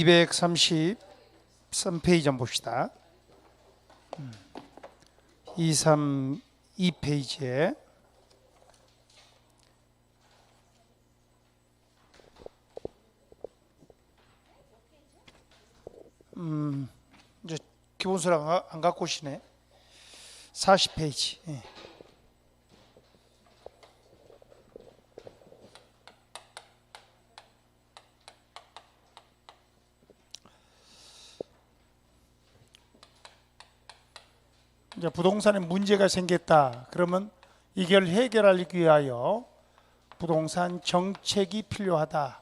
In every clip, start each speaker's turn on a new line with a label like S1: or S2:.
S1: 233페이지 한번 봅시다. 232페이지에 이제 기본서를 안 갖고 오시네. 40페이지. 예. 이제 부동산에 문제가 생겼다. 그러면 이걸 해결하기 위하여 부동산 정책이 필요하다.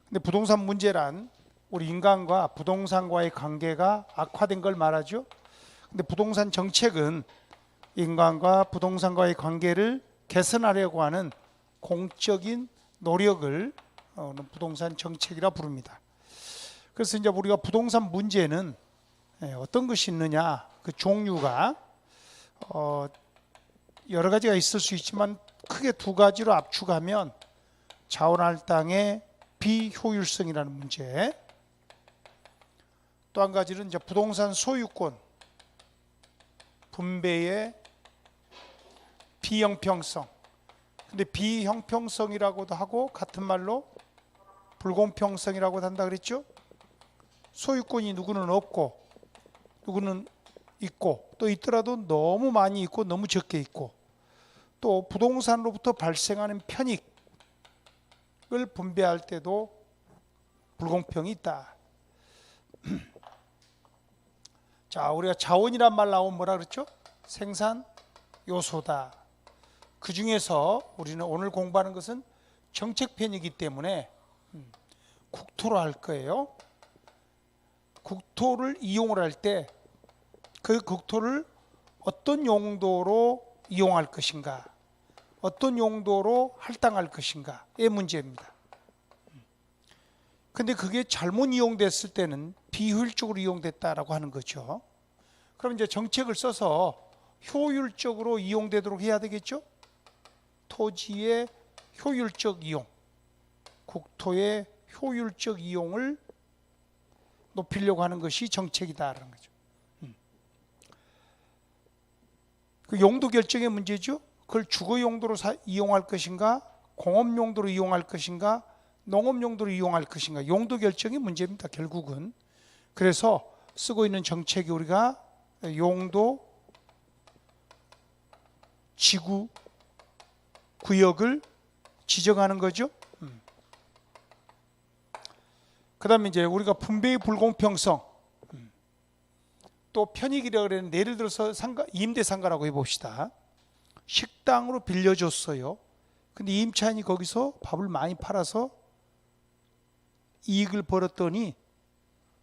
S1: 근데 부동산 문제란 우리 인간과 부동산과의 관계가 악화된 걸 말하죠. 근데 부동산 정책은 인간과 부동산과의 관계를 개선하려고 하는 공적인 노력을 부동산 정책이라 부릅니다. 그래서 이제 우리가 부동산 문제는 어떤 것이 있느냐, 그 종류가 여러 가지가 있을 수 있지만 크게 두 가지로 압축하면 자원할당의 비효율성이라는 문제, 또 한 가지는 이제 부동산 소유권 분배의 비형평성. 근데 비형평성이라고도 하고 같은 말로 불공평성이라고도 한다 그랬죠. 소유권이 누구는 없고 누구는 있고, 또 있더라도 너무 많이 있고 너무 적게 있고, 또 부동산으로부터 발생하는 편익을 분배할 때도 불공평이 있다. 자, 우리가 자원이란 말 나오면 뭐라 그랬죠? 생산 요소다. 그 중에서 우리는 오늘 공부하는 것은 정책 편이기 때문에 국토로 할 거예요. 국토를 이용을 할 때 그 국토를 어떤 용도로 이용할 것인가, 어떤 용도로 할당할 것인가의 문제입니다. 근데 그게 잘못 이용됐을 때는 비효율적으로 이용됐다라고 하는 거죠. 그럼 이제 정책을 써서 효율적으로 이용되도록 해야 되겠죠? 토지의 효율적 이용, 국토의 효율적 이용을 높이려고 하는 것이 정책이다라는 거죠. 그 용도 결정의 문제죠. 그걸 주거 용도로 이용할 것인가, 공업 용도로 이용할 것인가, 농업 용도로 이용할 것인가, 용도 결정이 문제입니다. 결국은. 그래서 쓰고 있는 정책이 우리가 용도, 지구, 구역을 지정하는 거죠. 그 다음에 이제 우리가 분배의 불공평성, 또 편익이라고 그랬는데, 예를 들어서 임대상가라고 해봅시다. 식당으로 빌려줬어요. 근데 임차인이 거기서 밥을 많이 팔아서 이익을 벌었더니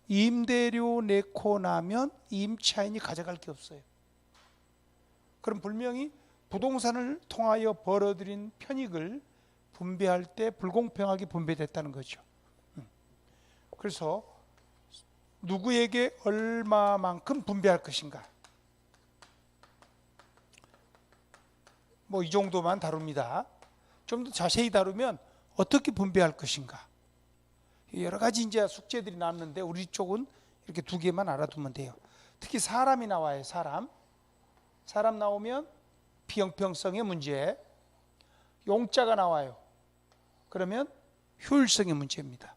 S1: 임대료 내고 나면 임차인이 가져갈 게 없어요. 그럼 분명히 부동산을 통하여 벌어들인 편익을 분배할 때 불공평하게 분배됐다는 거죠. 그래서 누구에게 얼마만큼 분배할 것인가, 뭐 이 정도만 다룹니다. 좀 더 자세히 다루면 어떻게 분배할 것인가, 여러 가지 이제 숙제들이 나왔는데 우리 쪽은 이렇게 두 개만 알아두면 돼요. 특히 사람이 나와요. 사람 나오면 비형평성의 문제, 용자가 나와요. 그러면 효율성의 문제입니다.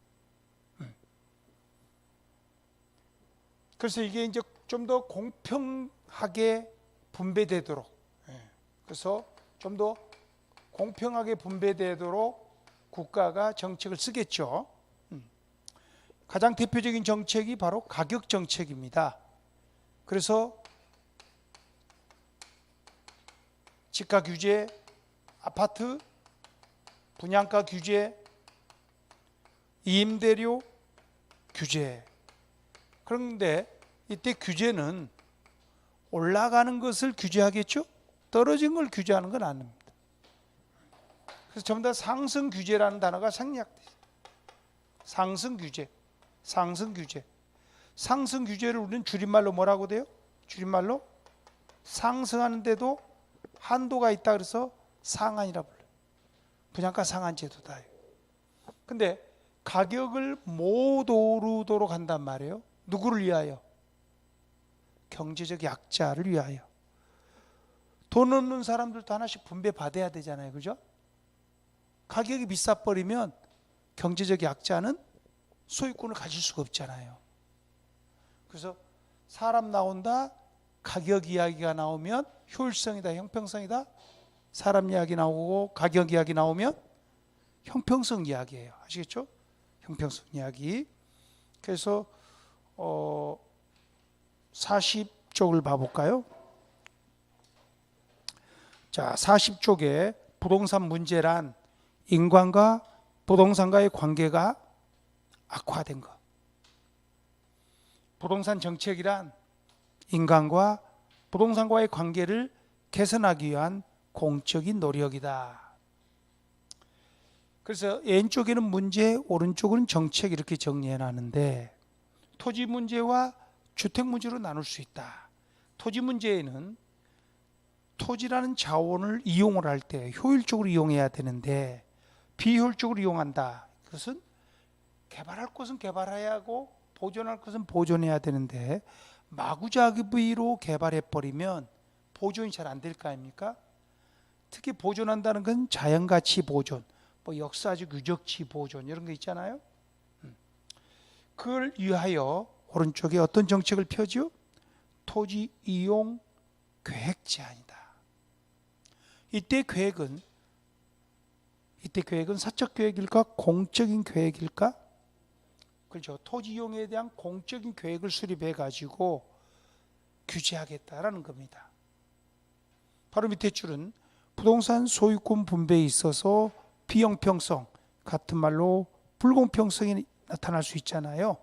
S1: 그래서 이게 이제 좀 더 공평하게 분배되도록, 그래서 좀 더 공평하게 분배되도록 국가가 정책을 쓰겠죠. 가장 대표적인 정책이 바로 가격 정책입니다. 그래서 집가 규제, 아파트 분양가 규제, 임대료 규제. 그런데 이때 규제는 올라가는 것을 규제하겠죠? 떨어진 걸 규제하는 건 아닙니다. 그래서 전부 다 상승 규제라는 단어가 생략돼요. 상승 규제. 상승 규제를 우리는 줄임말로 뭐라고 돼요? 줄임말로 상승하는데도 한도가 있다 그래서 상한이라 불러요. 분양가 상한 제도다. 근데 가격을 못 오르도록 한단 말이에요. 누구를 위하여? 경제적 약자를 위하여. 돈 없는 사람들도 하나씩 분배 받아야 되잖아요. 그죠? 가격이 비싸버리면 경제적 약자는 소유권을 가질 수가 없잖아요. 그래서 사람 나온다, 가격 이야기가 나오면 효율성이다, 형평성이다. 사람 이야기 나오고 가격 이야기 나오면 형평성 이야기예요. 아시겠죠? 형평성 이야기. 그래서 40쪽을 봐볼까요? 자, 40쪽에 부동산 문제란 인간과 부동산과의 관계가 악화된 것. 부동산 정책이란 인간과 부동산과의 관계를 개선하기 위한 공적인 노력이다. 그래서 왼쪽에는 문제, 오른쪽은 정책 이렇게 정리해 놨는데 토지 문제와 주택 문제로 나눌 수 있다. 토지 문제에는 토지라는 자원을 이용을 할 때 효율적으로 이용해야 되는데 비효율적으로 이용한다. 그것은 개발할 것은 개발해야 하고 보존할 것은 보존해야 되는데 마구잡이로 개발해버리면 보존이 잘 안 될 거 아닙니까? 특히 보존한다는 건 자연가치 보존, 뭐 역사적 유적지 보존 이런 거 있잖아요. 그걸 위하여 오른쪽에 어떤 정책을 펴죠? 토지 이용 계획 제한이다. 이때 계획은 사적 계획일까 공적인 계획일까? 그렇죠. 토지 이용에 대한 공적인 계획을 수립해 가지고 규제하겠다라는 겁니다. 바로 밑에 줄은 부동산 소유권 분배에 있어서 비형평성, 같은 말로 불공평성이 나타날 수 있잖아요.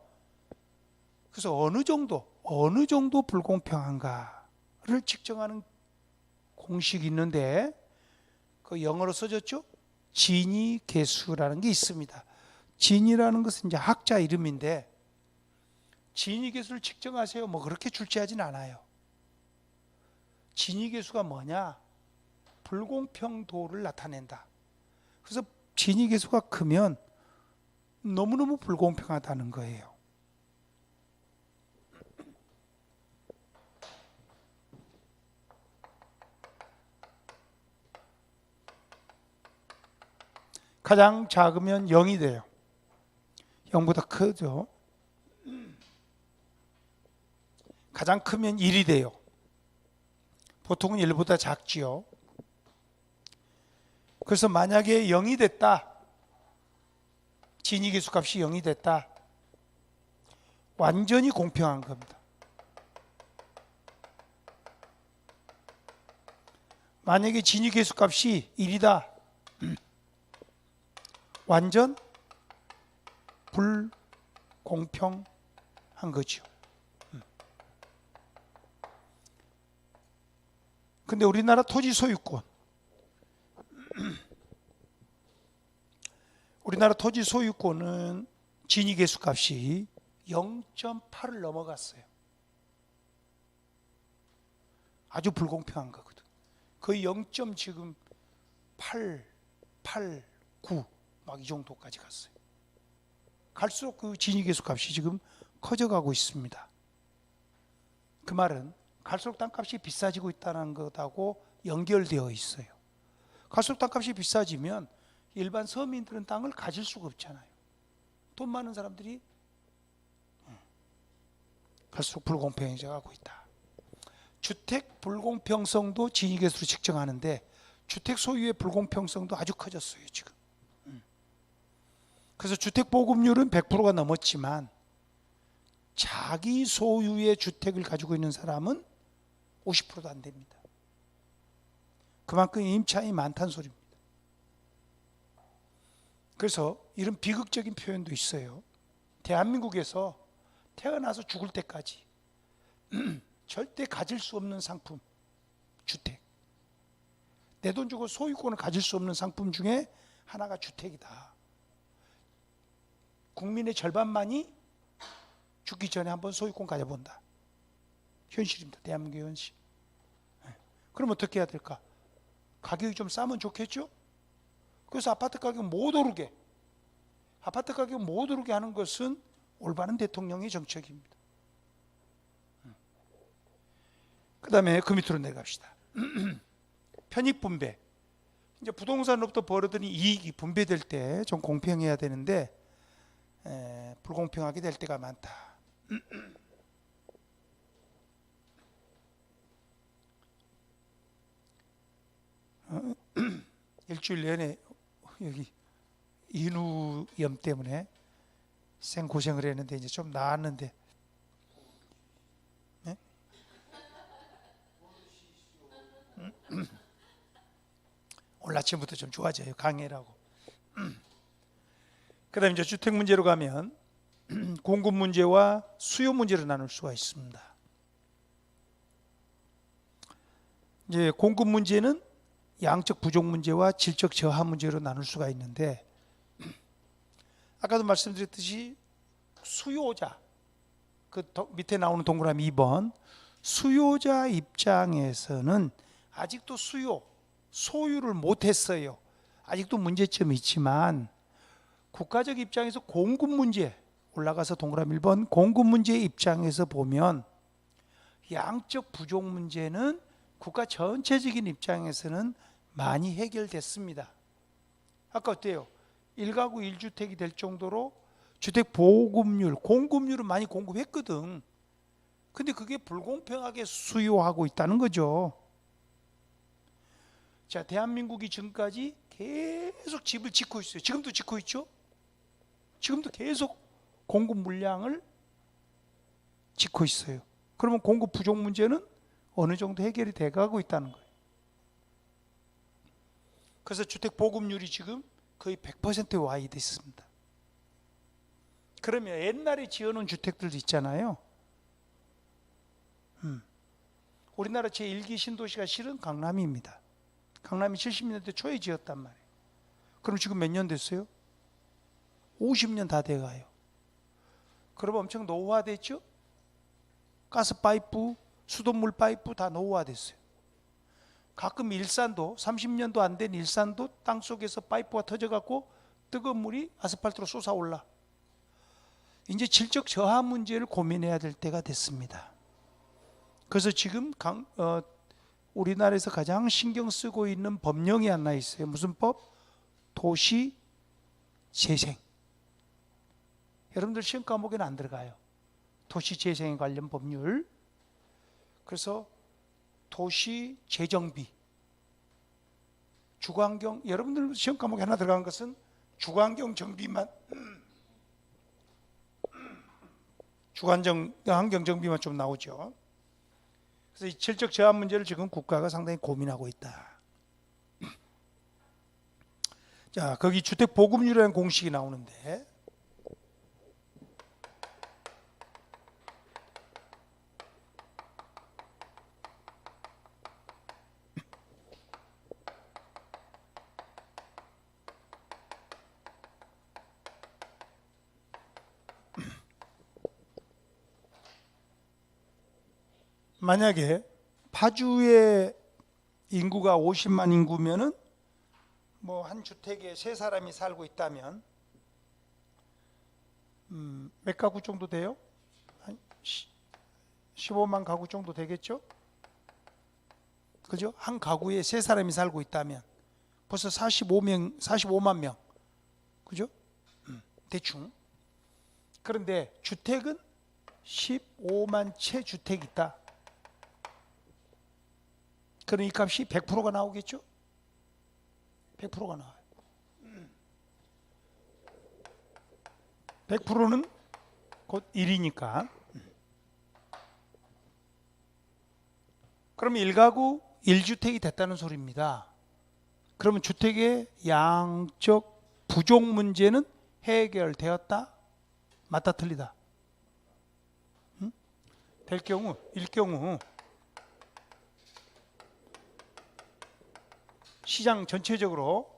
S1: 그래서 어느 정도 불공평한가를 측정하는 공식이 있는데 그 영어로 써졌죠? 지니 계수라는 게 있습니다. 지니라는 것은 이제 학자 이름인데 지니 계수를 측정하세요. 뭐 그렇게 출제하진 않아요. 지니 계수가 뭐냐? 불공평도를 나타낸다. 그래서 지니 계수가 크면 너무너무 불공평하다는 거예요. 가장 작으면 0이 돼요. 0보다 크죠. 가장 크면 1이 돼요. 보통은 1보다 작지요. 그래서 만약에 0이 됐다. 진위계수 값이 0이 됐다. 완전히 공평한 겁니다. 만약에 진위계수 값이 1이다. 완전 불공평한 거죠. 근데 우리나라 토지 소유권, 우리나라 토지 소유권은 진위계수 값이 0.8을 넘어갔어요. 아주 불공평한 거거든. 거의 0. 지금 8, 9 막 이 정도까지 갔어요. 갈수록 그 진위계수 값이 지금 커져가고 있습니다. 그 말은 갈수록 땅값이 비싸지고 있다는 것하고 연결되어 있어요. 갈수록 땅값이 비싸지면 일반 서민들은 땅을 가질 수가 없잖아요. 돈 많은 사람들이 갈수록 불공평해져 가고 있다. 주택 불공평성도 진위계수로 측정하는데 주택 소유의 불공평성도 아주 커졌어요 지금. 그래서 주택 보급률은 100%가 넘었지만 자기 소유의 주택을 가지고 있는 사람은 50%도 안 됩니다. 그만큼 임차인이 많다는 소리입니다. 그래서 이런 비극적인 표현도 있어요. 대한민국에서 태어나서 죽을 때까지 절대 가질 수 없는 상품, 주택. 내 돈 주고 소유권을 가질 수 없는 상품 중에 하나가 주택이다. 국민의 절반만이 죽기 전에 한번 소유권 가져본다. 현실입니다. 대한민국의 현실. 그럼 어떻게 해야 될까? 가격이 좀 싸면 좋겠죠? 그래서 아파트 가격 못 오르게 아파트 가격 못 오르게 하는 것은 올바른 대통령의 정책입니다. 그 다음에 그 밑으로 내려갑시다. 편익 분배. 이제 부동산으로부터 벌어들인 이익이 분배될 때 좀 공평해야 되는데 불공평하게 될 때가 많다. 일주일 내내 여기 인후염 때문에 생고생을 했는데 이제 좀 나았는데, 네? 오늘 아침부터 좀 좋아져요. 강해라고. 그 다음에 이제 주택 문제로 가면 공급 문제와 수요 문제로 나눌 수가 있습니다. 이제 공급 문제는 양적 부족 문제와 질적 저하 문제로 나눌 수가 있는데, 아까도 말씀드렸듯이 수요자, 그 밑에 나오는 동그라미 2번, 수요자 입장에서는 아직도 소유를 못했어요. 아직도 문제점이 있지만 국가적 입장에서 공급 문제, 올라가서 동그라미 1번 공급 문제 입장에서 보면 양적 부족 문제는 국가 전체적인 입장에서는 많이 해결됐습니다. 아까 어때요? 1가구 1주택이 될 정도로 주택 보급률, 공급률은 많이 공급했거든. 근데 그게 불공평하게 수요하고 있다는 거죠. 자, 대한민국이 지금까지 계속 집을 짓고 있어요. 지금도 짓고 있죠? 지금도 계속 공급 물량을 짓고 있어요. 그러면 공급 부족 문제는 어느 정도 해결이 돼가고 있다는 거예요. 그래서 주택 보급률이 지금 거의 100%에 와 있습니다. 그러면 옛날에 지어놓은 주택들도 있잖아요. 우리나라 제1기 신도시가 실은 강남입니다. 강남이 70년대 초에 지었단 말이에요. 그럼 지금 몇 년 됐어요? 50년 다 돼가요. 그럼 엄청 노후화됐죠? 가스 파이프, 수돗물 파이프 다 노후화됐어요. 가끔 일산도 30년도 안 된 일산도 땅속에서 파이프가 터져갖고 뜨거운 물이 아스팔트로 솟아올라. 이제 질적 저하 문제를 고민해야 될 때가 됐습니다. 그래서 지금 우리나라에서 가장 신경 쓰고 있는 법령이 하나 있어요. 무슨 법? 도시재생. 여러분들 시험 과목에는 안 들어가요. 도시재생에 관련 법률. 그래서 도시재정비, 주거환경, 여러분들 시험 과목에 하나 들어간 것은 주거환경 정비만, 주거환경 정비만 좀 나오죠. 그래서 이 질적 저하 문제를 지금 국가가 상당히 고민하고 있다. 자, 거기 주택 보급률이라는 공식이 나오는데, 만약에 파주의 인구가 50만 인구면은 뭐 한 주택에 3사람이 살고 있다면 몇 가구 정도 돼요? 한 15만 가구 정도 되겠죠? 그죠? 한 가구에 3사람이 살고 있다면 벌써 45만 명. 그죠? 대충. 그런데 주택은 15만 채 주택이 있다. 그럼 이 값이 100%가 나오겠죠? 100%가 나와요. 100%는 곧 1이니까. 그러면 1가구 1주택이 됐다는 소리입니다. 그러면 주택의 양적 부족 문제는 해결되었다? 맞다 틀리다? 될 경우, 시장 전체적으로